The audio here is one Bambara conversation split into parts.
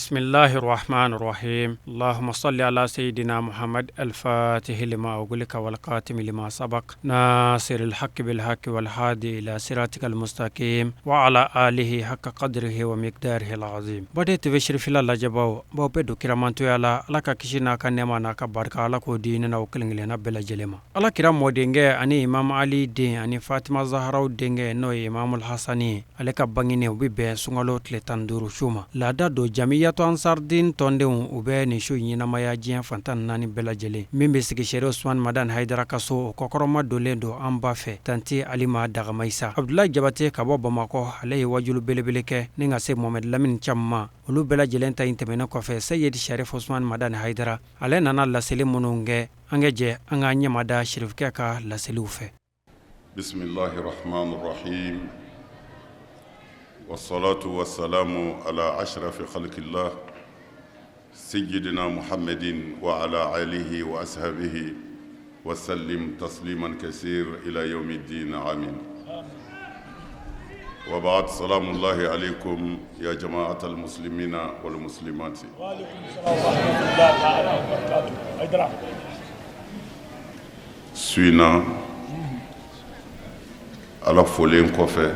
بسم الله الرحمن الرحيم اللهم صل على سيدنا محمد الفاتح لما أغلق والقاتم لما سبق ناصر الحق بالحق والهادي إلى صراطك المستقيم وعلى آله حق قدره ومقداره العظيم بديت بشرف الله جباو بوبدو كرامانتو يالا لك كشنا كنما ناك بارك الله كوديننا وكلنا بلا جلما الله كرام مودينغي أني إمام علي دين أني فاطمة زهراء دينغي نو إمام الحسني عليك بانغيني وبيبه سونغالو تلتاندورو شوما لا دادو jamiyatu ansardin tondenw u bɛ nin su ɲɛnamaya diɲɛ fantan naani bɛɛ lajɛlen min bɛ sigi sere Usman Madan Haidara ka so o kɔkɔrɔma dolen don an ba fɛ tanti Alima Dagamaisa Abdulahi Jabate ka bɔ Bamakɔ ale ye wajulu belebele kɛ ni ka se Mohamed Lamine Thiam ma olu bɛɛ lajɛlen ta in tɛmɛnen kɔfɛ Seyedi Sharif Usman Madan Haidara ale nana laseli minnu kɛ an ka jɛ an ka ɲɛmada Sherifkɛ ka laseliw fɛ. Bismillahirrahmanirrahim. والصلاة والسلام على أشرف خلق الله سيدنا محمد وعلى آله وأصحابه وسلم تسليما كثير إلى يوم الدين آمين. وبعد سلام الله عليكم يا جماعة المسلمين والمسلمات. وعليكم السلام ورحمة الله تعالى وبركاته. سوينا على فولين كوفي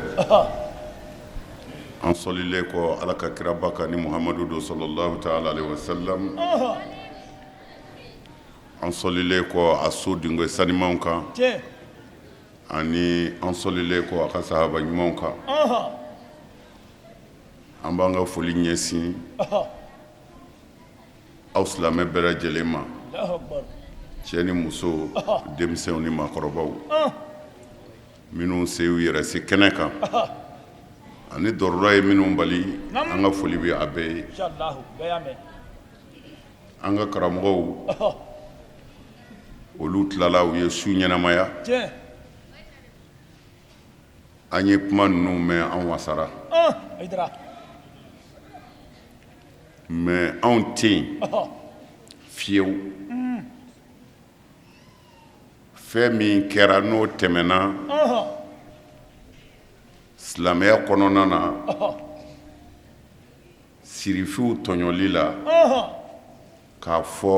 an solile ko ala ka kira baka ni Muhammadu do sallallahu ta'ala alaihi wasallam an solile ko asu dingo sanimanw kan ani an solile ko aka sahaba ɲumanw kan an b'an ka foli ɲɛsin aw silamɛ bɛɛ lajɛlen ma cɛ ni muso denmisɛnw ni maakɔrɔbaw minnu se u yɛrɛ si kɛnɛ kan ani dɔrɔrɔ ye minnu bali an ka foli bɛ a bɛɛ ye an ka karamɔgɔw olu tilala u ye su ɲɛnamaya an ye kuma ninnu mɛn an wasara mais anw tɛ yen fiyewu fɛn min kɛra n'o tɛmɛna silamɛya kɔnɔna na sirifiw tɔɲɔli la k'a fɔ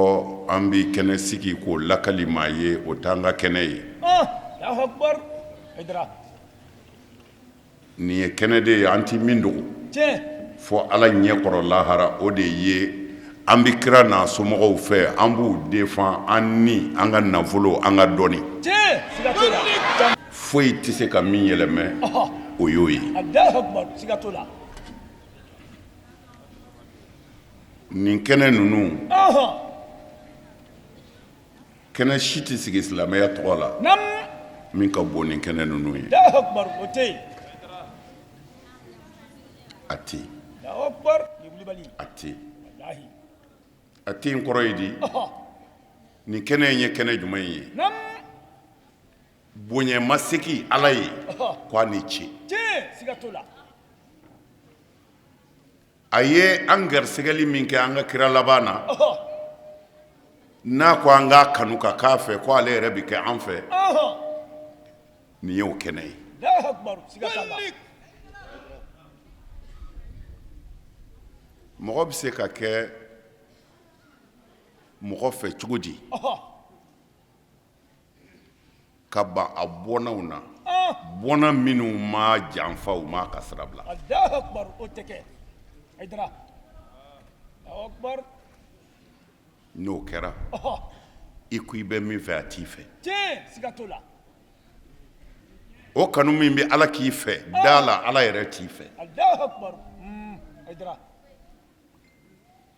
an bɛ kɛnɛ sigi k'o lakali maa ye o t'an ka kɛnɛ ye nin ye kɛnɛ de ye an ti min dogo fɔ ala ɲɛkɔrɔ lahara o de ye an bɛ kira n'a somɔgɔw fɛ an b'u defan an ni an ka nafolo an ka dɔnni foyi tɛ se ka min yɛlɛmɛ o y'o ye nin kɛnɛ ninnu kɛnɛ si tɛ sigi silamɛya tɔgɔ la min ka bon nin kɛnɛ ninnu ye a tɛ a tɛ in kɔrɔ ye di nin kɛnɛ in ye kɛnɛ jumɛn ye bonya maseki ala ye ko ani ce a ye an garisɛgɛli min kɛ an ka kira laban na n'a ko an k'a kanu ka k'a fɛ ko ale yɛrɛ bɛ kɛ an fɛ nin y'o kɛnɛ ye mɔgɔ bɛ se ka kɛ mɔgɔ fɛ cogo di ka ban a bɔnnaw na bɔnna minnu ma janfa u ma ka sira bila n'o kɛra i ko i bɛ min fɛ a t'i fɛ o kanu min bɛ ala k'i fɛ da la ala yɛrɛ t'i fɛ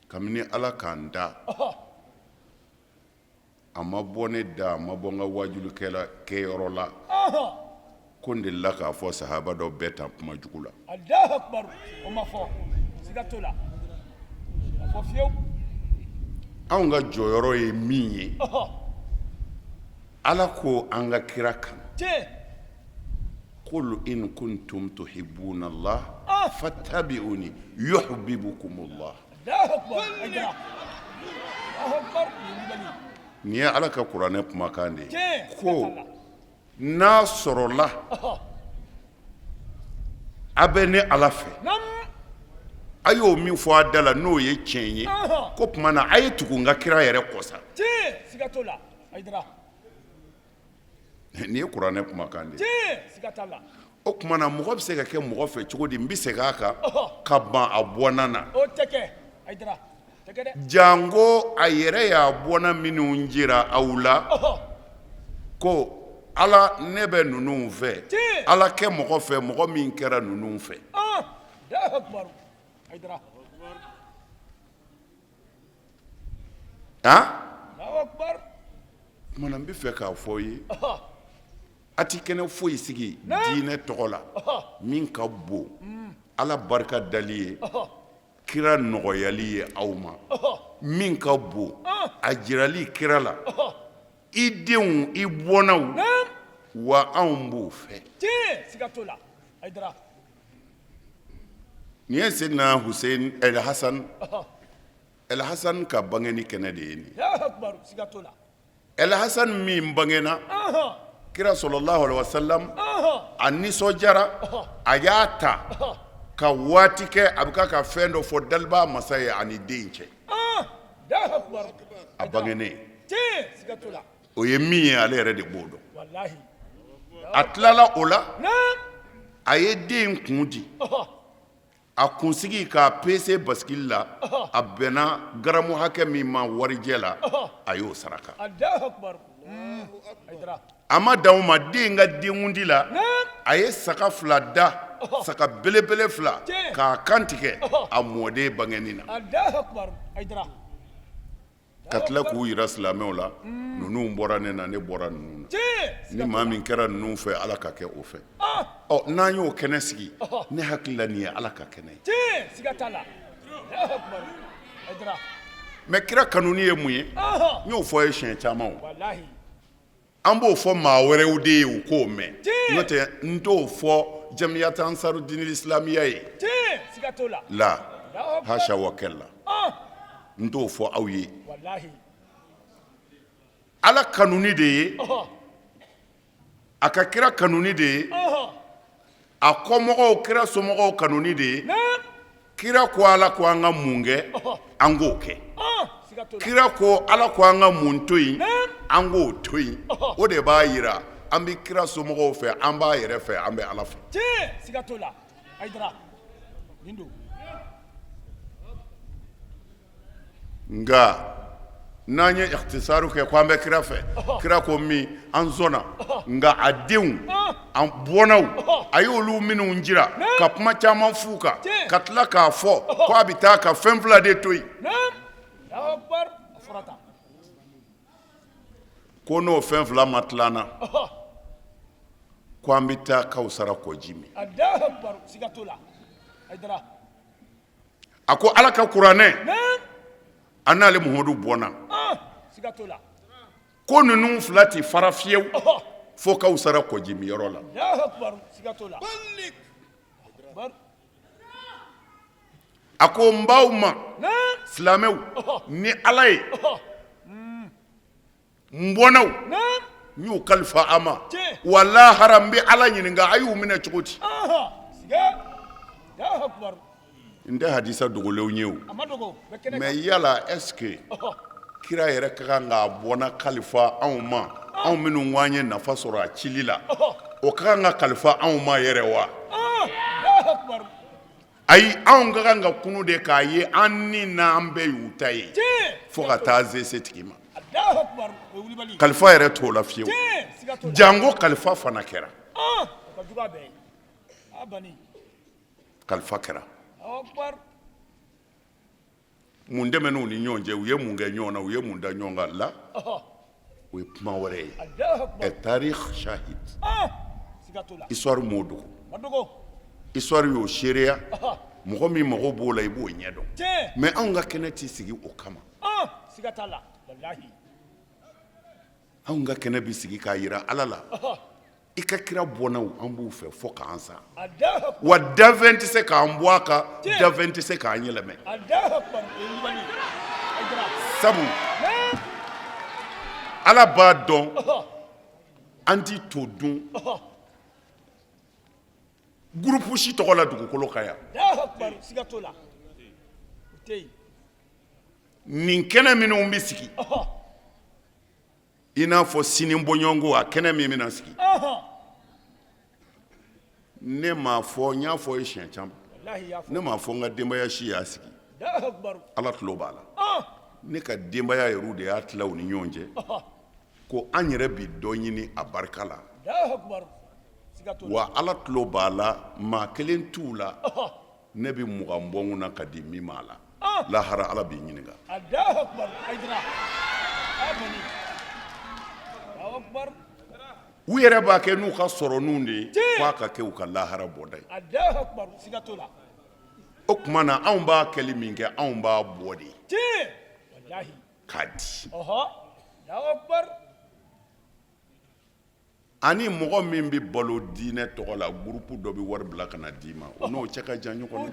kabini ala k'an da a ma bɔ ne da a ma bɔ n ka wajulu kɛyɔrɔ la ko n delila k'a fɔ sahaba dɔ bɛɛ ta kuma jugu la anw ka jɔyɔrɔ ye min ye ala ko an ka kira kan qul in kuntum tuhibbuna Allah fattabi'uni yuhibbukumullah nin ye ala ka kuranɛ kumakan de ye ko n'a sɔrɔla a bɛ ne ala fɛ a y'o min fɔ a da la n'o ye tiɲɛ ye ko tuma na a ye tugu n ka kira yɛrɛ kɔ sa siga t'o la Aïdara nin ye kuranɛ kumakan de siga t'a la o tuma na mɔgɔ bɛ se ka kɛ mɔgɔ fɛ cogo di n bɛ segin a kan ka ban a bɔnna na o tɛ kɛ Aïdara tɛ kɛ dɛ jango a yɛrɛ y'a bɔnna minnu jira aw la ko ala ne bɛ ninnu fɛ ala kɛ mɔgɔ fɛ mɔgɔ min kɛra ninnu fɛ Allahu Akbar Aïdara Allahu Akbar kumana n bɛ fɛ k'a fɔ ye a ti kɛnɛ foyi sigi diinɛ tɔgɔ la min ka bon ala barika dali ye kira nɔgɔyali ye aw ma min ka bon a jirali kira la i denw i bɔnnaw wa anw b'o fɛ siga t'o la Aïdara nin ye Seydina Huseyin El Hasan ka bangeni kɛnɛ de ye nin Allahu Akbar siga t'o la El Hasan min bangena kira sallallahu alaihi wasallam a nisɔndiyara a y'a ta ka waati kɛ a bɛ ka fɛn dɔ fɔ daliba masa ye ani den cɛ Allahu Akbar a bangenen siga t'o la o ye min ye ale yɛrɛ de b'o dɔn wallahi a tilala o la a ye den kun di a kunsigi k'a pese basikili la a bɛnna garamu hakɛ min ma warijɛ la a y'o saraka Allahu Akbar Aïdara a ma dan o ma den ka denkundi la a ye saga fila da saga belebele fila k'a kan tigɛ a mɔden bangeni na Allahu Akbar Aïdara ka tila k'u yira silamɛw la ninnu bɔra ne na ne bɔra ninnu na ni maa min kɛra ninnu fɛ ala ka kɛ o fɛ n'an y'o kɛnɛ sigi ne hakili la nin ye ala ka kɛnɛ ye siga t'a la Allahu Akbar Aïdara mɛ kira kanuni ye mun ye n y'o fɔ ye siɲɛ caman o wallahi an b'o fɔ maa wɛrɛw de ye u k'o mɛn n'o tɛ n t'o fɔ jamiyata ansarudinil islamiya ye siga t'o la la hasha wa kɛla n t'o fɔ aw ye wallahi ala kanuni de ye a ka kira kanuni de ye a kɔmɔgɔw kira somɔgɔw kanuni de ye kira ko ala ko an ka mun kɛ an k'o kɛ kira ko ala ko an ka mun to yen an k'o to yen o de b'a yira an bɛ kira somɔgɔw fɛ an b'a yɛrɛ fɛ an bɛ ala fɛ siga t'o la Aïdara nin don nka n'an ye ikhtisaru kɛ ko an bɛ kira fɛ kira ko min an sɔnna nka a denw an bɔnnaw a y'olu minnu jira ka kuma caman f'u kan ka tila k'a fɔ ko a bɛ taa ka fɛn fila de to yen Allahu Akbar a fɔra tan ko n'o fɛn fila ma tila an na ko an bɛ taa Kawusara kɔji min Allahu Akbar siga t'o la Aïdara a ko ala ka kuranɛ an n'ale Muhamadu bɔnna siga t'o la ko ninnu fila tɛ fara fiyewu fo Kawusara kɔji min yɔrɔ la Allahu Akbar siga t'o la a ko n b'aw ma silamɛw ni ala ye n bɔnnaw n y'u kalifa a ma wa lahara n bɛ ala ɲininka a y'u minɛ cogo di Allahu Akbar n tɛ hadisa dogolenw ye o a ma dogo bɛ kɛnɛ mais yala est ce que kira yɛrɛ ka kan k'a bɔnna kalifa anw ma anw minnu k'an ye nafa sɔrɔ a cili la o ka kan ka kalifa anw ma yɛrɛ wa Allahu Akbar ayi anw ka kan ka kunu de k'a ye an ni n'an bɛɛ y'u ta ye fo ka taa se se tigi ma Allahu Akbar o ye wulibali kalifa yɛrɛ t'o la fiyewu siga t'o la jango kalifa fana kɛra o ka jugu a bɛɛ ye a bani kalifa kɛra Allahu Akbar mun dɛmɛn'u ni ɲɔgɔn cɛ u ye mun kɛ ɲɔgɔn na u ye mun da ɲɔgɔn kan la o ye kuma wɛrɛ ye Allahu Akbar tarikh shahid siga t'o la histoire m'o dogo ma dogo histoire y'o seereya mɔgɔ min mago b'o la i b'o ɲɛdɔn mais anw ka kɛnɛ t'i sigi o kama siga t'a la wallahi anw ka kɛnɛ bi sigi k'a yira ala la i ka kira bɔnnaw an b'u fɛ fo k'an sa wa dafɛn tɛ se k'an bɔ a kan dafɛn tɛ se k'an yɛlɛmɛ sabu ala b'a dɔn an t'i to dun gurupu si tɔgɔ la dugukolo kan yan nin kɛnɛ minnu bɛ sigi i n'a fɔ sini bɔɲɔgɔnko a kɛnɛ min bɛna sigi ne m'a fɔ n y'a fɔ ye siɲɛ caman ne m'a fɔ n ka denbaya si y'a sigi ala tulo b'a la ne ka denbaya yɛrɛ de y'a tila u ni ɲɔgɔn cɛ ko an yɛrɛ bi dɔ ɲini a barika la wa ala tulo b'a la maa kelen t'u la ne bɛ mugan bɔ n kunna ka di min ma la lahara ala b'i ɲininka u yɛrɛ b'a kɛ n'u ka sɔrɔninw de ye f'a ka kɛ u ka lahara bɔda ye o tuma na anw b'a kɛli min kɛ anw b'a bɔ de k'a di ani mɔgɔ min bɛ balo diinɛ tɔgɔ la gurupu dɔ bɛ wari bila ka na d'i ma o n'o cɛ ka jan ɲɔgɔn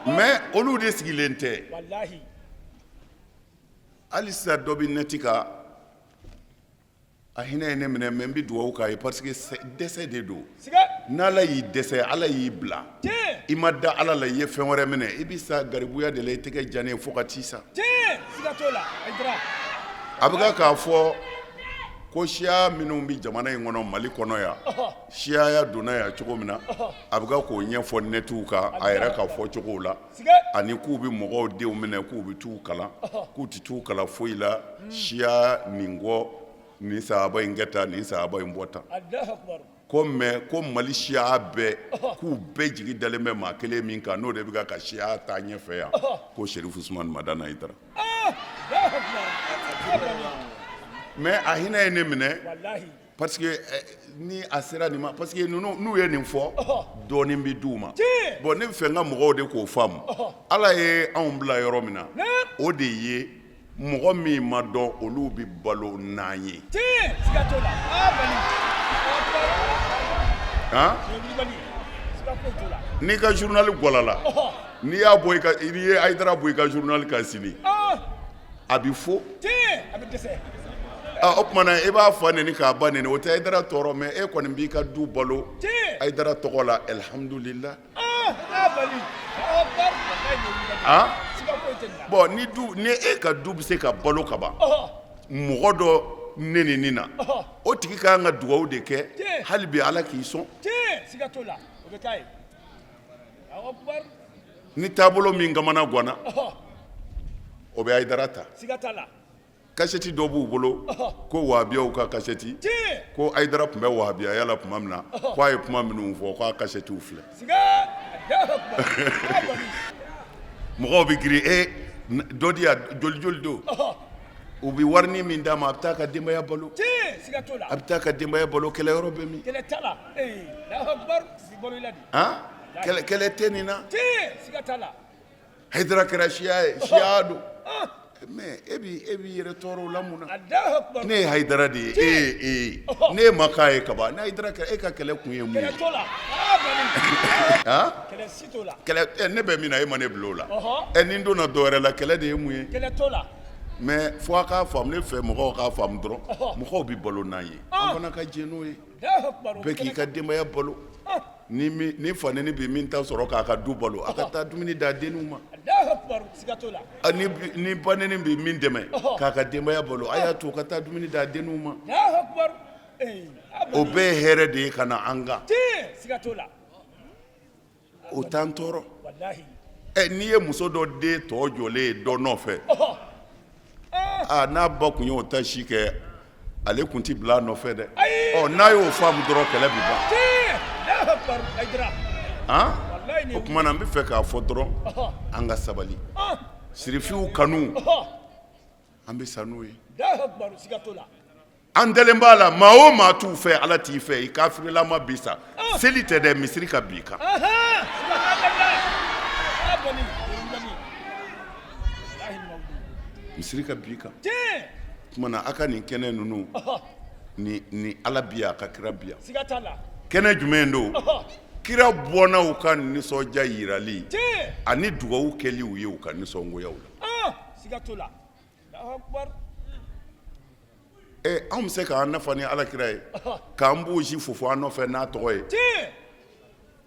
na mais olu de sigilen tɛ halisa dɔ bɛ nɛti ka a hinɛ ye ne minɛ mais n bɛ dugawu k'a ye parce que dɛsɛ de don n'ala y'i dɛsɛ ala y'i bila i ma da ala la i ye fɛn wɛrɛ minɛ i bɛ sa garibuya de la i tɛgɛ jannen fo ka t'i sa a bɛ k'a fɔ ko siya minnu bɛ jamana in kɔnɔ mali kɔnɔ yan siyaya donna yan cogo min na a bɛ k'o ɲɛfɔ nɛtiw kan a yɛrɛ ka fɔ cogow la ani k'u bɛ mɔgɔw denw minɛ k'u bɛ t'u kalan k'u tɛ t'u kalan foyi la siya nin kɔ nin sahaba in kɛ tan nin sahaba in bɔ tan ko mɛ ko mali siya bɛɛ k'u bɛɛ jigi dalen bɛ maa kelen min kan n'o de bɛ ka siya taa ɲɛfɛ yan ko Sherifu Usumani Madana Hayidara mais a hinɛ ye ne minɛ parce que ni a sera nin ma parce que n'u ye nin fɔ dɔɔnin bɛ d'u ma bon ne bɛ fɛ n ka mɔgɔw de k'o faamu ala ye anw bila yɔrɔ min na o de ye mɔgɔ min ma dɔn olu bɛ balo n'an ye n'i ka journal gɔlala n'i y'a bɔ n'i ye Hayidara bɔ i ka journal kan sini a bɛ fo o tuma na i b'a fa neni k'a ba neni o tɛ Hayidara tɔɔrɔ mais e kɔni b'i ka du balo Hayidara tɔgɔ la alhamdulillah bon ni e ka du bɛ se ka balo ka ban mɔgɔ dɔ nenini na o tigi ka kan ka dugawu de kɛ hali bi ala k'i sɔn ni taabolo min kamana ganna o bɛ Hayidara ta kasɛti dɔ b'u bolo ko wahabiyaw ka kasɛti ko Hayidara tun bɛ wahabiyaya la tuma min na k'a ye kuma minnu fɔ k'a kasɛtiw filɛ mɔgɔw bɛ girin dɔ di yan joli don u bɛ warini min d'a ma a bɛ taa ka denbaya balo a bɛ taa ka denbaya balo kɛlɛyɔrɔ bɛ min kɛlɛ tɛ nin na Hayidara kɛra siya don mais e b'i yɛrɛ tɔɔrɔ o la mun na ne ye Hayidara de ye ne ma k'a ye kaban ne Hayidara kɛra e ka kɛlɛ kun ye mun ye kɛlɛ ne bɛ min na e ma ne bila o la ni n donna dɔ wɛrɛ la kɛlɛ de ye mun ye mais fo a k'a faamu ne fɛ mɔgɔw k'a faamu dɔrɔn mɔgɔw bɛ balo n'an ye an fana ka jɛ n'o ye bɛɛ k'i ka denbaya balo ni fa neni bɛ min ta sɔrɔ k'a ka du balo a ka taa dumuni d'a denniw ma ni ba neni bɛ min dɛmɛ k'a ka denbaya balo a y'a to ka taa dumuni d'a denniw ma o bɛɛ ye hɛrɛ de ye ka na an kan o t'an tɔɔrɔ n'i ye muso dɔ den tɔ jɔlen ye dɔ nɔfɛ n'a ba kun y'o ta si kɛ ale kun tɛ bila a nɔfɛ dɛ n'a y'o faamu dɔrɔn kɛlɛ bɛ ban o tuma na n bɛ fɛ k'a fɔ dɔrɔn an ka sabali sirifiw kanu an bɛ sa n'o ye an dalen b'a la maa o maa t'u fɛ ala t'i fɛ i kafirila bi sa seli tɛ dɛ misiri ka b'i kan misiri ka b'i kan tuma na a ka nin kɛnɛ ninnu ni ala bi yan a ka kira bi yan kɛnɛ jumɛn don kira bɔnna u ka nisɔndiya yirali ani dugawu kɛli u ye u ka nisɔngoyaw la anw bɛ se k'an nafa ni ala kira ye k'an b'o si fofo an nɔfɛ n'a tɔgɔ ye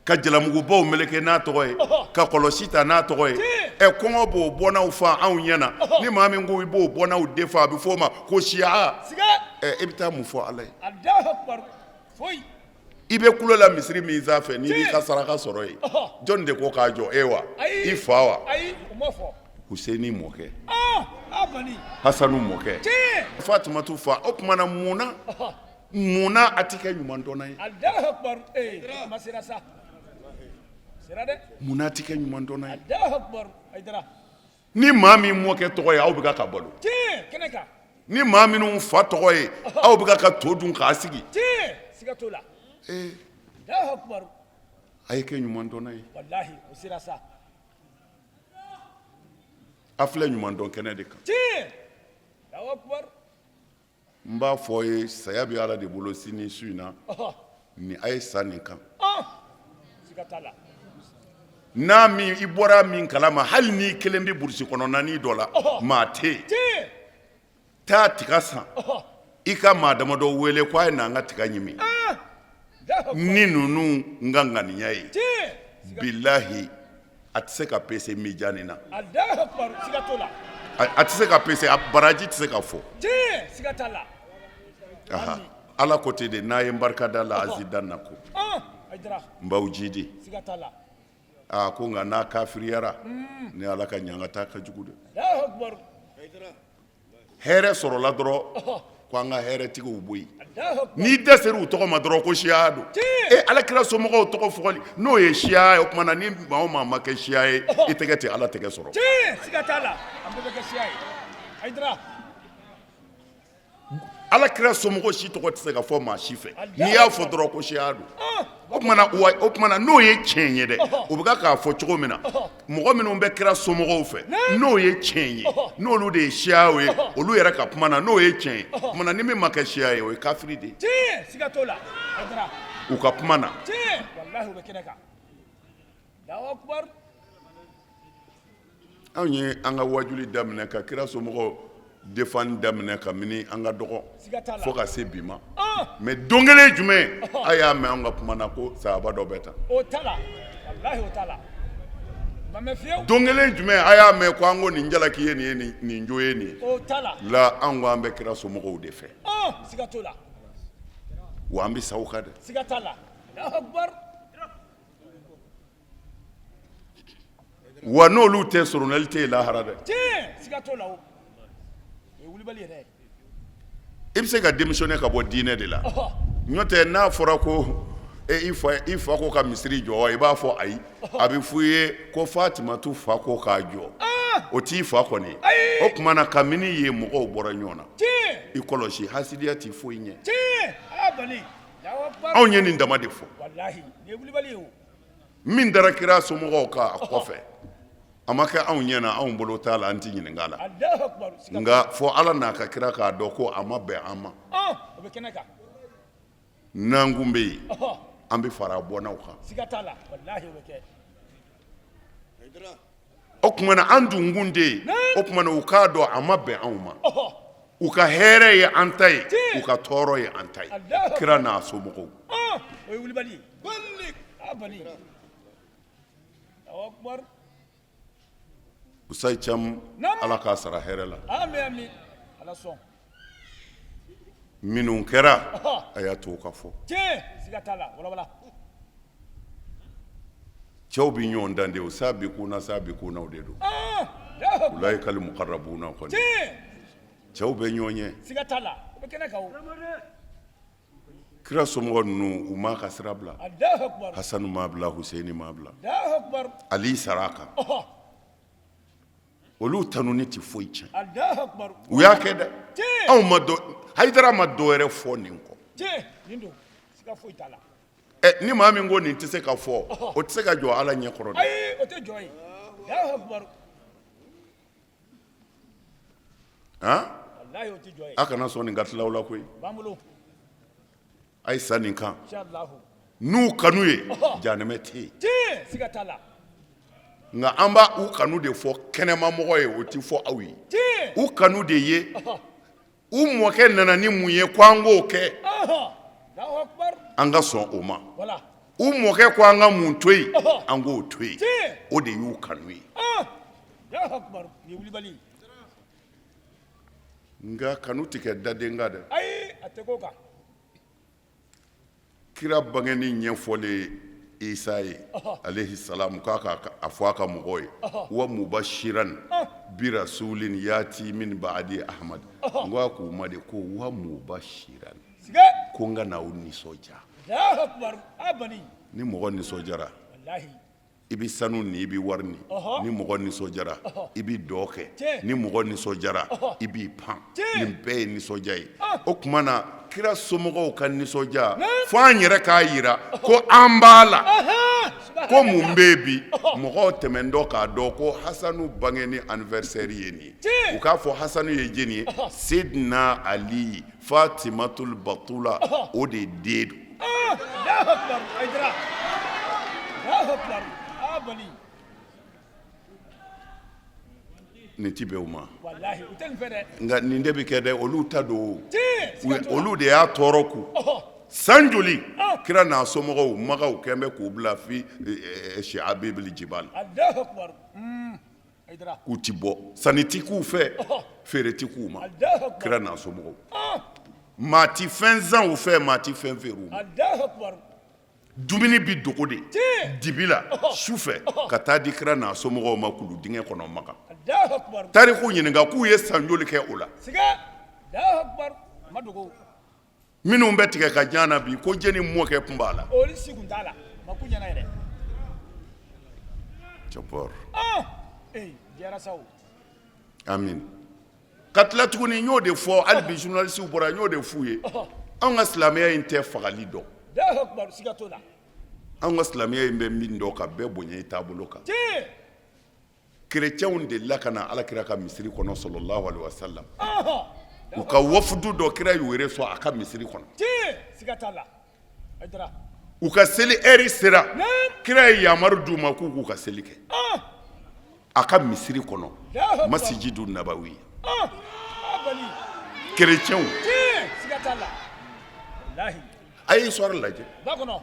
ka jalamugubaw meleke n'a tɔgɔ ye ka kɔlɔsi ta n'a tɔgɔ ye kɔngɔ b'o bɔnnaw fa anw ɲɛna ni maa min ko i b'o bɔnnaw defa a bɛ fɔ o ma ko siya i bɛ taa mun fɔ Ala ye i bɛ kulo la misiri min sanfɛ n'i b'i ka saraka sɔrɔ yen jɔn de ko k'a jɔ wa i fa wa Huseni mɔkɛ Hasanu mɔkɛ Fatumatu fa o tumana munna a tɛ kɛ ɲumandɔnna ye munna a tɛ kɛ ɲumandɔnna ye ni maa min mɔkɛ tɔgɔ ye aw bɛ ka balo ni maa minnu fa tɔgɔ ye aw bɛ ka to dun k'a sigi a ye kɛ ɲumandɔnna ye a filɛ ɲumandɔn kɛnɛ de kan n b'a fɔ ye saya bɛ Ala de bolo sini su in na ni a ye sa nin kan n'a min i bɔra min kalama hali n'i kelen bɛ burusi kɔnɔnani dɔ la maa tɛ yen taa tiga san i ka maa damadɔ wele ko a ye n'an ka tiga ɲimi ni ninnu n ka ŋaniya ye bilahi a tɛ se ka pese mijaani na a tɛ se ka pese a baraji tɛ se ka fɔ Ala ko ten de n'a ye n barika da la azidannakum n b'aw jidi ko nka n'a kafiriyara ni Ala ka ɲangata ka jugu dɛ hɛrɛ sɔrɔla dɔrɔn ko an ka hɛrɛtigiw bɔ yen n'i dɛsɛr'u tɔgɔ ma dɔrɔn ko siya don Alakira somɔgɔw tɔgɔ fɔli n'o ye siya ye o tuma na ni maa o maa ma kɛ siya ye i tɛgɛ tɛ Ala tɛgɛ sɔrɔ Alakira somɔgɔ si tɔgɔ tɛ se ka fɔ maa si fɛ n'i y'a fɔ dɔrɔn ko siya don o tuma na n'o ye tiɲɛ ye dɛ o bɛ k'a fɔ cogo min na mɔgɔ minnu bɛ kira somɔgɔw fɛ n'o ye tiɲɛ ye n'olu de ye siya ye olu yɛrɛ ka kuma na n'o ye tiɲɛ ye o tuma na ni min ma kɛ siya ye o ye kafiri de ye u ka kuma na anw ye an ka wajuli daminɛ ka kira somɔgɔw defan daminɛ kabini an ka dɔgɔ fo ka se bi ma mais don kelen jumɛn a y'a mɛn an ka kuma na ko sahaba dɔ bɛ tan don kelen jumɛn a y'a mɛn ko an ko nin jalaki ye nin ye nin jo ye nin ye la an ko an bɛ kira somɔgɔw de fɛ wa an bɛ sa u kan dɛ wa n'olu tɛ soronnali tɛ yen lahara dɛ i bɛ se ka démissionner ka bɔ diinɛ de la n'o tɛ n'a fɔra ko i fa ko ka misiri jɔ wa i b'a fɔ ayi a bɛ f'i ye ko Fatumatu fa ko k'a jɔ o t'i fa kɔni o tuma na kabini ye mɔgɔw bɔra ɲɔgɔn na i kɔlɔsi hasidiya t'i foyi ɲɛ anw ye nin dama de fɔ min dara kira somɔgɔw kan a kɔfɛ a ma kɛ anw ɲɛna anw bolo t'a la an tɛ ɲininka a la nka fɔ Ala n'a ka kira k'a dɔn ko a ma bɛn an ma n'an kun bɛ yen an bɛ fara bɔnnaw kan o tuma na an dun kun tɛ yen o tuma na u k'a dɔn a ma bɛn anw ma u ka hɛrɛ ye an ta ye u ka tɔɔrɔ ye an ta ye kira n'a somɔgɔw Usayi Camu Ala k'a sara hɛrɛ la minnu kɛra a y'a to ka fɔ cɛw bɛ ɲɔgɔn dan de o sabiquna sabiqunaw de don ulaikal muqarrabuna kɔni cɛw bɛ ɲɔgɔn ye kira somɔgɔ ninnu u m'a ka sira bila Hasanu m'a bila Huseni m'a bila Ali sara a kan olu tanuni tɛ foyi tiɲɛ u y'a kɛ dɛ anw ma dɔ Hayidara ma dɔ wɛrɛ fɔ nin kɔ ni maa min ko nin tɛ se ka fɔ o tɛ se ka jɔ Ala ɲɛkɔrɔ dɛ a kana sɔn nin ka tila aw la koyi a ye sa nin kan n'u kanu ye jahanɛmɛ tɛ yen nka an b'a u kanu de fɔ kɛnɛmamɔgɔ ye o tɛ fɔ aw ye u kanu de ye u mɔkɛ nana ni mun ye ko an k'o kɛ an ka sɔn o ma u mɔkɛ ko an ka mun to yen an k'o to yen o de y'u kanu ye Allahu akbar ni wulibali nka kanu tɛ kɛ daden kan dɛ ayi a tɛ ko kan kira bangeni ɲɛfɔlen Isa ye alayhi salam k'a ka a fɔ a ka mɔgɔw ye wa mubashiran bi rasulin yati min ba'di Ahmad n ko a k'u ma de ko wa mubashiran ko n ka n'aw nisɔndiya Allahu akbar abani ni mɔgɔ nisɔndiyara wallahi i bɛ sanu ni i bɛ wari ni ni mɔgɔ nisɔndiyara i bɛ dɔ kɛ ni mɔgɔ nisɔndiyara i b'i pan nin bɛɛ ye nisɔndiya ye o tuma na kira somɔgɔw ka nisɔndiya fo an yɛrɛ k'a yira ko an b'a la ko mun bɛ yen bi mɔgɔw tɛmɛntɔ k'a dɔn ko Hasanu bangeni anniversaire ye nin ye u k'a fɔ Hasanu ye jeni ye Seydina Ali Fatimatul Batula o de den don Allahu akbar aydra Allahu akbar abani nin ti bɛn o ma wallahi u tɛ nin fɛ dɛ nka nin de bɛ kɛ dɛ olu ta don olu de y'a tɔɔrɔ ku san joli kira n'a somɔgɔw magaw kɛn bɛ k'u bila fi Shi'abil Jibal Allahu akbar aydra k'u ti bɔ sanni ti k'u fɛ feere ti k'u ma Allahu akbar kira n'a somɔgɔw maa ti fɛn zan u fɛ maa ti fɛn feere u ma Allahu akbar dumuni bi dogo de dibi la su fɛ ka taa di kira n'a somɔgɔw ma kulu dingɛ kɔnɔ maga Allahu akbar tariku ɲininka k'u ye san joli kɛ o la siga Allahu akbar madogo minnu bɛ tigɛ ka jan na bi ko jeni mɔkɛ tun b'a la olu si kun t'a la ma ku ɲɛna yɛrɛ cɛpɔr diyara sa o amin ka tila tuguni n y'o de fɔ hali bi journaliste bɔra n y'o de f'u ye anw ka silamɛya in tɛ fagali dɔn Allahu akbar siga t'o la anw ka silamɛya in bɛ min dɔn ka bɛɛ bonya i taabolo kan kerecɛnw delila ka na alakira ka misiri kɔnɔ sallallahu alaihi wasallam u ka wafudu dɔ kira y'u yɛrɛ sɔn a ka misiri kɔnɔ siga t'a la aydra u ka seli ɛri sera kira ye yamaru d'u ma k'u k'u ka seli kɛ a ka misiri kɔnɔ masijidu nabawi abani kerecɛnw siga t'a la wallahi a ye histoire lajɛ ba kɔnɔ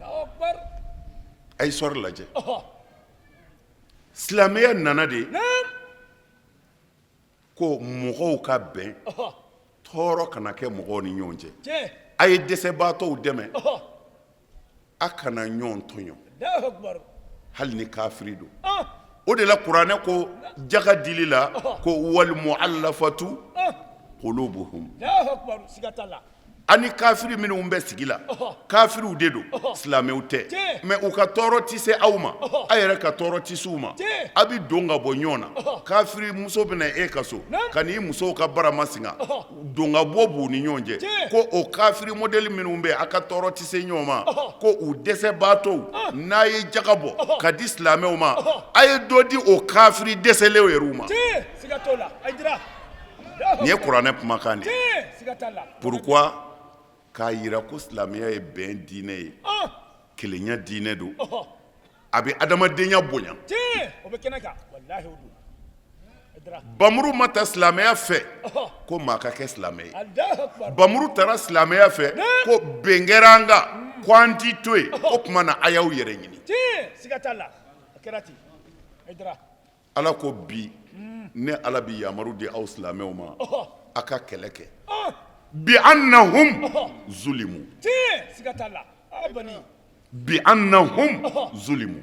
Allahu akbar a ye histoire lajɛ silamɛya nana de ko mɔgɔw ka bɛn tɔɔrɔ kana kɛ mɔgɔw ni ɲɔgɔn cɛ a ye dɛsɛbaatɔw dɛmɛ a kana ɲɔgɔn tɔɲɔ Allahu akbar hali ni kafiri don o de la kuranɛ ko jaga dili la ko wal mu'allafatu qulubuhum Allahu akbar siga t'a la ani kafiri minnu bɛ sigi la kafiriw de don silamɛw tɛ mais u ka tɔɔrɔ tɛ se aw ma a yɛrɛ ka tɔɔrɔ tɛ se u ma a bɛ don ka bɔ ɲɔgɔn na kafiri muso bɛna e ka so ka n'i musow ka barama singa don ka bɔ b'u ni ɲɔgɔn cɛ ko o kafiri modèle minnu bɛ a ka tɔɔrɔ tɛ se ɲɔgɔn ma ko u dɛsɛbaatɔw n'a ye jaga bɔ ka di silamɛw ma a ye dɔ di o kafiri dɛsɛlenw yɛrɛ ma siga t'o la aydra nin ye kuranɛ kumakan de ye siga t'a la pourquoi k'a yira ko silamɛya ye bɛn diinɛ ye kelenya diinɛ don a bɛ adamadenya bonya o bɛ kɛnɛ kan wallahi o don aydra bamuru ma ta silamɛya fɛ ko maa ka kɛ silamɛ ye Allahu akbar bamuru taara silamɛya fɛ ko bɛn kɛra an kan ko an t'i to yen o tuma na a y'aw yɛrɛ ɲini siga t'a la a kɛra ten aydra ala ko bi ne ala bɛ yamaru di aw silamɛw ma a ka kɛlɛ kɛ bi annahum zulimu siga t'a la abani bi annahum zulimu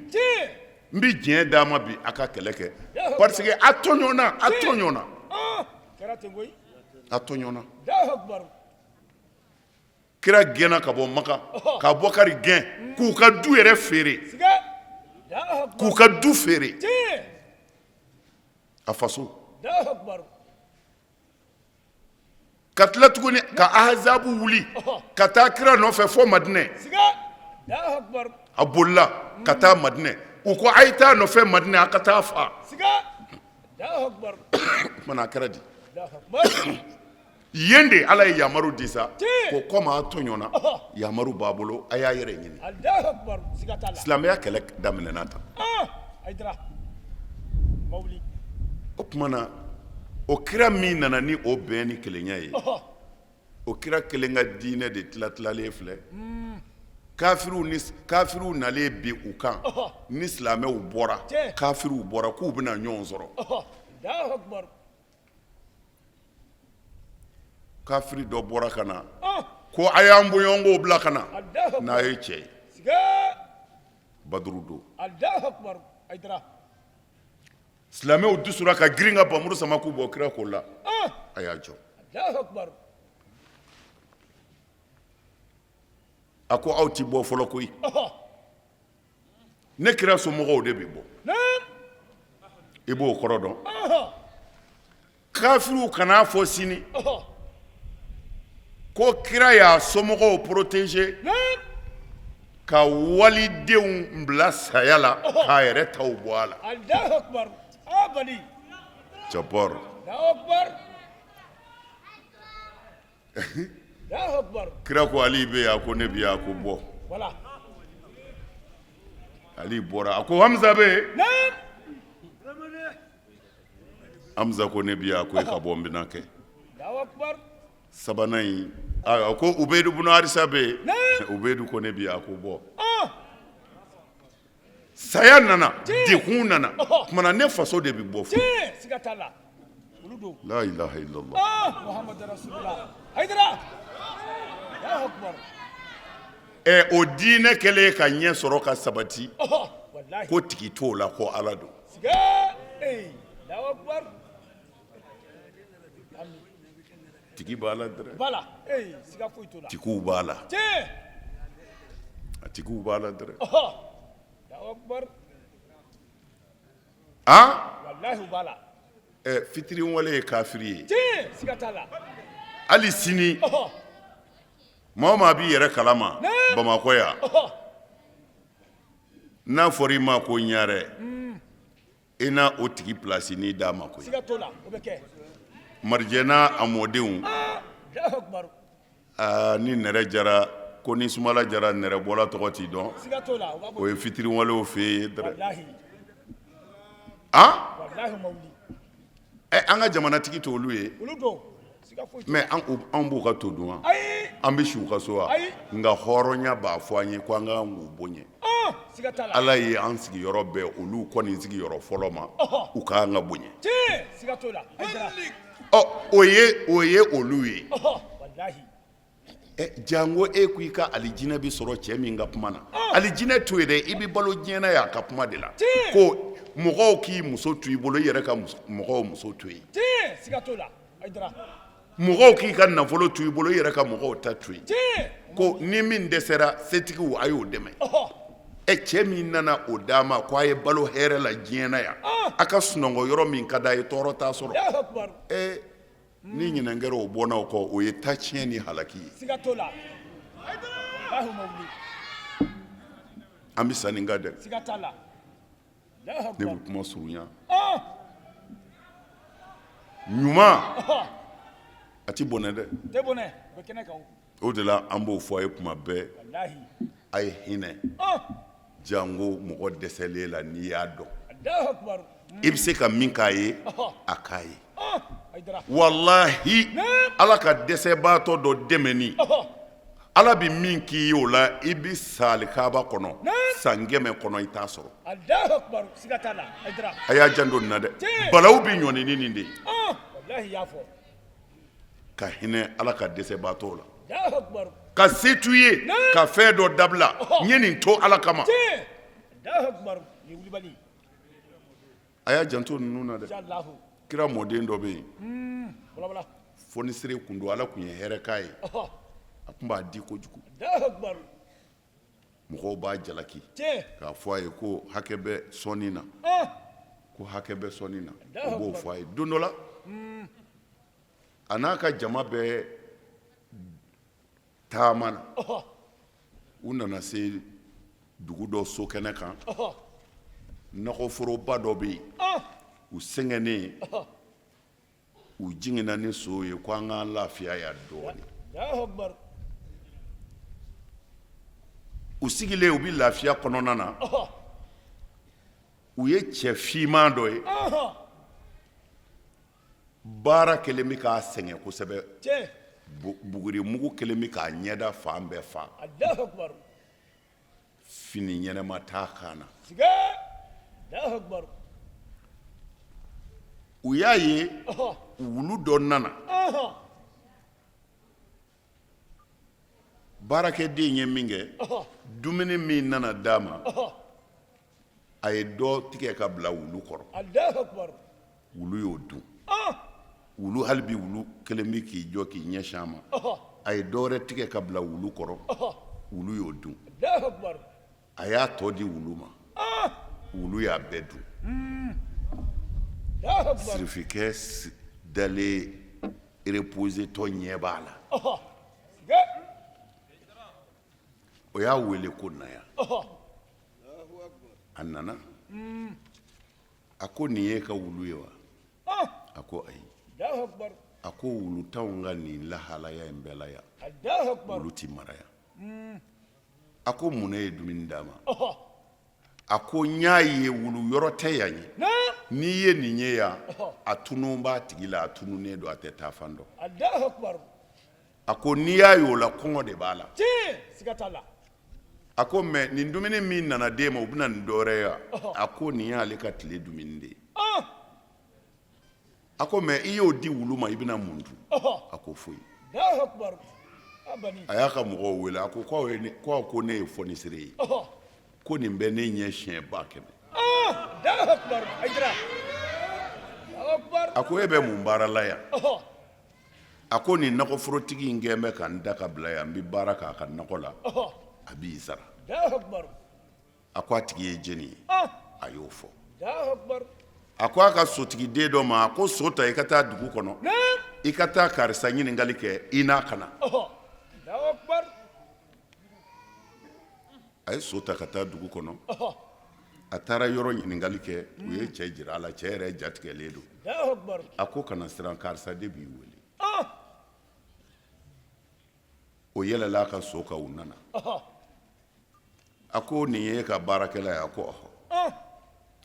n bɛ diɲɛ d'a ma bi a ka kɛlɛ kɛ parce que a tɔɲɔna kɛra ten koyi a tɔɲɔna Allahu akbar kira gɛnna ka bɔ maka ka bɔkari gɛn k'u ka du yɛrɛ feere siga Allahu akbar k'u ka du feere a faso Allahu akbar ka tila tuguni ka ahazabu wuli ka taa kira nɔfɛ fɔ madinɛ siga Allahu akbar a bolila ka taa madinɛ u ko a ye taa nɔfɛ madinɛ a ka taa fa siga Allahu akbar mana a kɛra di Allahu akbar yen de ala ye yamaru di sa ko komi a tɔɲɔna yamaru b'a bolo a y'a yɛrɛ ɲini Allahu akbar siga t'a la silamɛya kɛlɛ daminɛna tan aydra mawuli o tuma na o kira min nana ni o bɛn ni kelenya ye o kira kelen ka diinɛ de tilatilalen filɛ kafiru nalen bi u kan ni silamɛw bɔra kafiru bɔra k'u bɛna ɲɔgɔn sɔrɔ Allahu Akbar. kafiri dɔ bɔra ka na ko a y'an bɔɲɔgɔnko bila ka na n'a ye cɛ ye Siga. baduru don Allahu Akbar. Aidara. silamɛw dusura ka girin ka bamuru sama k'u bɔ kira ko la a y'a jɔ Allahu Akbar. a ko aw ti bɔ fɔlɔ koyi ne kira somɔgɔw de bɛ bɔ Naam. i b'o kɔrɔ dɔn kafiriw kan'a fɔ sini ko kira y'a somɔgɔw protéger Naam. ka walidenw bila saya la k'a yɛrɛ taw bɔ a la Allahu Akbar. Abali. jabbar Allahu Akbar. Allahu Akbar. kira ko ali bɛ yan ko ne bɛ yan ko bɔ Voilà. ali bɔra a ko hamza bɛ yen Naam. hamza ko ne bɛ yan ko e ka bɔ n bɛna kɛ Allahu Akbar. sabanan in a ko ubaidu bin harisa bɛ yen Naam. ubaidu ko ne bɛ yan ko bɔ saya nana dekun nana kumana ne faso de bɛ bɔ fo Siga tala. Uludo. la ilaha illallah Muhammad Rasulullah. Aidara. Allahu Akbar. o diinɛ kɛlen ka ɲɛ sɔrɔ ka sabati Wallahi. ko tigi t'o la ko ala don Siga. Allahu Akbar. tigi b'a la dɛrɛ Bala. Siga foyi to la. tigiw b'a la Tiɲɛ. a tigiw b'a la dɛrɛ Allahu Akbar. Wallahi u b'a la. fitiri wale ye kafiri ye Tiɲɛ. Siga t'a la. hali sini maa o maa b'i yɛrɛ kalama bamakɔ yan n'a fɔra i ma ko ɲarɛ i n'a o tigi pilasi n'i d'a ma koyi Siga to la. O bɛ kɛ. marijɛ n'a a mɔdenw Allahu Akbar. ni nɛrɛ jara ko ni sumala jara nɛrɛ bɔla tɔgɔ t'i dɔn Siga to la. O b'a o bɔ. ye fitiri walew fɛ yen dɛrɛ Wallahi. Wallahi mawuli. an ka jamanatigi t'olu ye Olu don. Siga foyi to. mɛ an b'u ka to dun wa Ayi. an bɛ si u ka so wa Ayi. nka hɔrɔnya b'a fɔ an ye ko an ka k'u bonya Siga t'a la. ala ye an sigiyɔrɔ bɛɛ olu kɔni sigiyɔrɔ fɔlɔ ma u k'an ka bonya Tiɲɛ. Siga to la. Aidara. o ye olu ye Wallahi. jango e ko i ka alijinɛ bɛ sɔrɔ cɛ min ka kuma na alijinɛ to ye dɛ i bɛ balo diɲɛna y'a ka kuma de la ko mɔgɔw k'i muso to i bolo i yɛrɛ ka mɔgɔw muso to yen Tiɲɛ. Siga to la. Aidara. mɔgɔw k'i ka nafolo to i bolo i yɛrɛ ka mɔgɔw ta to yen Tiɲɛ. ko ni min dɛsɛra setigiw a y'o dɛmɛ cɛ min nana o d'a ma ko a ye balo hɛrɛ la diɲɛna yan a ka sunɔgɔ yɔrɔ min ka d'a ye tɔɔrɔ t'a sɔrɔ Allahu Akbar. ni ɲinɛn kɛra o bɔnnaw kɔ o ye ta tiɲɛ ni halaki ye Siga to la. Wallahi mawuli. an bɛ sanni ka dɛ Siga t'a la. Allahu ne Akbar. bɛ kuma surunya ɲuman a ti bɔnɛ dɛ Tɛ bonɛ. O bɛ kɛnɛ kan. o de la an b'o fɔ a ye kuma bɛɛ Wallahi. a ye hinɛ jango mɔgɔ dɛsɛlen la n'i y'a dɔn Allahu Akbar. i bɛ se ka min k'a ye a k'a ye Aidara. walahi ala ka dɛsɛbaatɔ dɔ dɛmɛni ala bɛ min k'i ye o la i bɛ sali kaaba kɔnɔ san 100 kɔnɔ i t'a sɔrɔ Allahu Akbar. Siga t'a la. Aidara. a y'a janto nin na dɛ balawu bɛ ɲɔni ni nin de ye Wallahi y'a fɔ. ka hinɛ ala ka dɛsɛbaatɔw la Allahu Akbar. ka se t'u ye ka fɛn dɔ dabila n ye nin to ala kama Tiɲɛ. Allahu Akbar. Ni wulibali. a y'a janto ninnu na dɛ Inshallah. kira mɔden dɔ bɛ yen Wala wala. fonisere kun don ala kun ye hɛrɛ k'a ye a tun b'a di kojugu Allahu Akbar. mɔgɔw b'a jalaki Tiɲɛ. k'a fɔ a ye ko hakɛ bɛ sɔnni na ko hakɛ bɛ sɔnni na o b'o fɔ a ye don dɔ la a n'a ka jama bɛɛ taama na u nana se dugu dɔ so kɛnɛ kan nɔgɔforoba dɔ bɛ yen u sɛgɛnnen u jiginna ni so ye ko an k'an lafiya yan dɔɔni Allahu Akbar. u sigilen u bɛ lafiya kɔnɔna na u ye cɛ fiman dɔ ye baara kɛlen bɛ k'a sɛgɛn kosɛbɛ Tiɲɛ. buguri mugu kɛlen bɛ k'a ɲɛda fan bɛɛ fa Allahu Akbar. fini ɲɛnɛma t'a kan na siga Allahu akbar u y'a ye wulu dɔ nana baarakɛden ye min kɛ dumuni min nana d'a ma a ye dɔ tigɛ ka bila wulu kɔrɔ Allahu akbar wulu y'o dun wulu hali bi wulu kelen bi k'i jɔ k'i ɲɛsin a ma a ye dɔ wɛrɛ tigɛ ka bila wulu kɔrɔ wulu y'o dun Allahu akbar a y'a tɔ di wulu ma wulu y'a bɛɛ dun Allahu akbar sirifikɛ dalen reposé tɔ ɲɛ b'a la siga o y'a wele ko naya a nana a ko nin ye ka wulu ye wa a ko ayi Allahu akbar a ko wulu t'anw ka nin lahalaya in bɛɛ la yan Allahu akbar wulu ti mara yan a ko mun ne ye dumuni d'a ma a ko n y'a ye wulu yɔrɔ tɛ yan ye n'i ye nin ye yan a tunu b'a tigi la a tununnen don a tɛ taa fan dɔn Allahu akbar a ko n'i y'a ye o la kɔngɔ de b'a la siga t'a la a ko mɛ nin dumuni min nana d'e ma o bɛna nin dɔwɛrɛ ye wa a ko nin y'ale ka tile dumuni de ye a ko mɛ i y'o di wulu ma i bɛna mun dun a ko foyi Allahu akbar abani a y'a ka mɔgɔw wele a ko ko ne ye fɔnisere ye ko nin bɛ ne ɲɛ siɲɛ 100,000 Allahu akbar ajra Allahu akbar a ko e bɛ mun baara la yan a ko nin nɔgɔforotigi in kɛn bɛ ka n da ka bila yan n bɛ baara k'a ka nɔgɔ la a b'i sara Allahu akbar a ko a tigi ye jeni ye a y'o fɔ Allahu akbar a ko a ka sotigi den dɔ ma a ko so ta i ka taa dugu kɔnɔ i ka taa karisa ɲininkali kɛ i n'a ka na Allahu akbar a ye so ta ka taa dugu kɔnɔ a taara yɔrɔ ɲininkali kɛ u ye cɛ jira a la cɛ yɛrɛ jatigɛlen don Allahu akbar a ko kana siran karisa de b'i wele o yɛlɛla a ka so kan u nana a ko nin ye e ka baarakɛla ye a ko ɔhɔ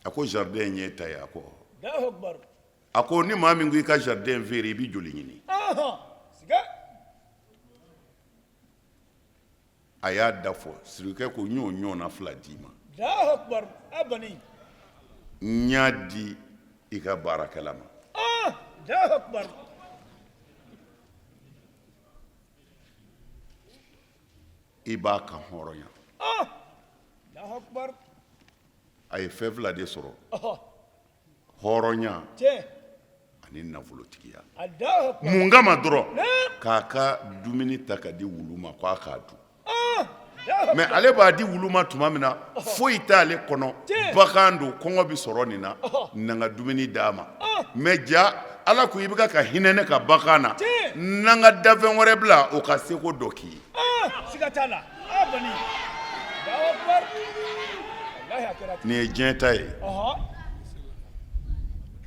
a ko jardin ye e ta ye a ko ɔhɔ Allahu akbar a ko ni maa min ko i ka jardin feere i bɛ joli ɲini siga a y'a da fɔ sirikɛ ko n y'o ɲɔgɔnna 2 d'i ma Allahu akbar abani n y'a di i ka baarakɛla ma Allahu akbar i b'a kan hɔrɔnya Allahu akbar a ye fɛn 2 de sɔrɔ hɔrɔnya cɛ ani nafolotigiya Allahu akbar mun kama dɔrɔn k'a ka dumuni ta ka di wulu ma k'a k'a dun mɛ ale b'a di wulu ma tuma min na foyi t'ale kɔnɔ bagan don kɔngɔ bɛ sɔrɔ nin na na n ka dumuni d'a ma mɛ ja ala ko i bɛ ka hinɛ ne ka bagan na n'an ka dafɛn wɛrɛ bila o ka seko dɔ k'i ye siga t'a la abani Allahu akbar wallahi a kɛra ten nin ye diɲɛ ta ye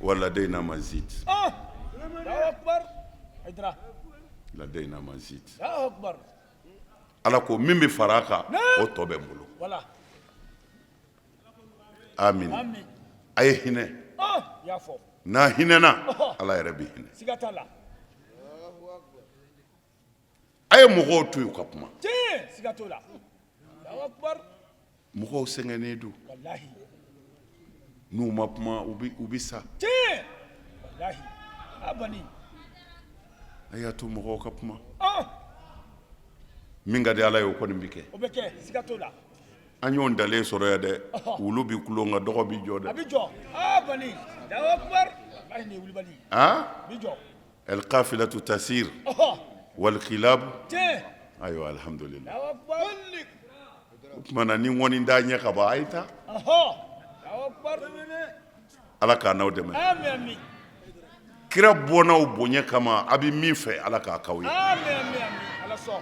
waladayna mazid Allahu akbar ajra ladayna mazid Allahu akbar ala ko min bɛ fara a kan o tɔ bɛ n bolo wala amin amin a ye hinɛ y'a fɔ n'a hinɛna ala yɛrɛ bɛ hinɛ siga t'a la a ye mɔgɔw to yen u ka kuma cɛ siga t'o la Allahu akbar mɔgɔw sɛgɛnnen don wallahi n'u ma kuma u bɛ sa cɛ wallahi abani a y'a to mɔgɔw ka kuma min ka di ala ye o kɔni bɛ kɛ o bɛ kɛ siga t'o la an y'o dalen sɔrɔ yan dɛ wulu bɛ kulon nka dɔgɔ bɛ jɔ a dɛ bɛ jɔ abani Allahu akbar wallahi nin ye wulibali ah bi jɔ alqafilatu tasir wal khilab cɛ ayiwa alhamdulillah Allahu akbar o tuma na ni ŋɔni d'a ɲɛ ka ban a ye taa Allahu akbar ala k'a n'aw dɛmɛ amin amin kira bɔnnaw bonya kama a bɛ min fɛ ala k'a k'aw ye amin amin amin ala sɔn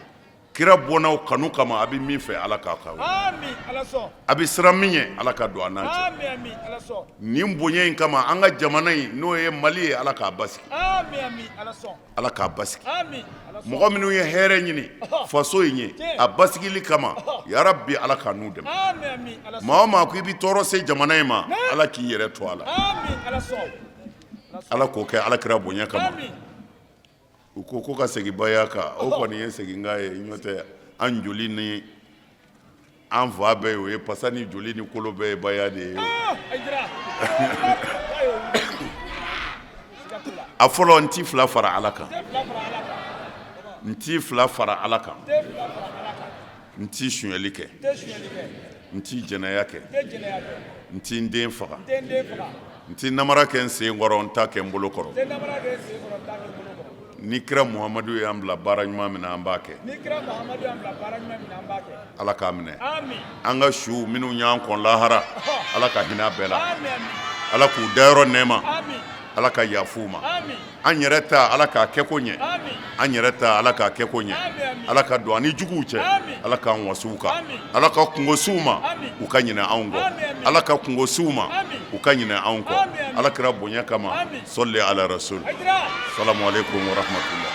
kira bɔnnaw kanu kama a bɛ min fɛ ala k'a k'aw ye amin ala sɔn a bɛ siran min ɲɛ ala ka don a n'an cɛ amin amin ala sɔn nin bonya in kama an ka jamana in n'o ye mali ye ala k'a basigi amin amin ala sɔn ala k'a basigi amin ala sɔn mɔgɔ minnu ye hɛrɛ ɲini faso in ye a basigili kama yarabi ala k'a n'u dɛmɛ amin amin ala sɔn maa o maa ko i bɛ tɔɔrɔ se jamana in ma ala k'i yɛrɛ to a la amin ala sɔn ala k'o kɛ alakira bonya kama amin u ko ko ka segin baya kan o kɔni ye segin k'a ye n'o tɛ an joli ni an fa bɛɛ o ye pasa ni joli ni kolo bɛɛ ye baya de ye a fɔlɔ n ti fila fara Ala kan n ti fila fara Ala kan n ti suɲɛli kɛ n ti jɛnɛya kɛ n ti n den faga n ti namara kɛ n sen kɔrɔ n ta kɛ n bolo kɔrɔ ni kira Muhamadu y'an bila baara ɲuman min na an b'a kɛ Ala k'a minɛ an ka suw minnu y'an kɔn lahara Ala ka hinɛ bɛɛ la Ala k'u dayɔrɔ nɛɛma Ala ka yafu ma an yɛrɛ ta Ala k'a kɛ ko ɲɛ an yɛrɛ ta Ala k'a kɛ ko ɲɛ Ala ka don ani juguw cɛ Ala k'an wasuw kan Ala ka kungo suw ma u ka ɲinɛ anw kɔ Ala ka kungo suw ma u ka ɲinɛ anw kɔ Ala kira bonya kama sɔli ala rasul salamu alaikum wa rahmatullah.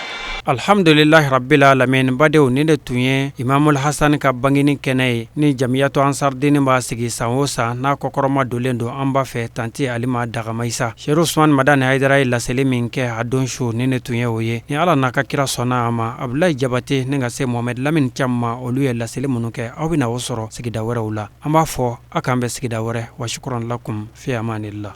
Alhamdulillahi rabbil alamin. Badenw ni de tun ye Imamul Hasan ka bangini kɛnɛ ye ni Jamiyatu Ansardini b'a sigi san o san n'a kɔkɔrɔma dolen don an b'a fɛ tanti Alima Dagamaisa Sheikh Usman Madani Haidara ye laseli min kɛ a don su ni de tun ye o ye ni Ala n'a ka kira sɔnna a ma Abdulahi Jabate ni ka se Mohamed Lamine Thiam ma olu ye laseli minnu kɛ aw bɛna o sɔrɔ sigida wɛrɛw la an b'a fɔ a k'an bɛ sigida wɛrɛ wa shukran lakum fi amanillah.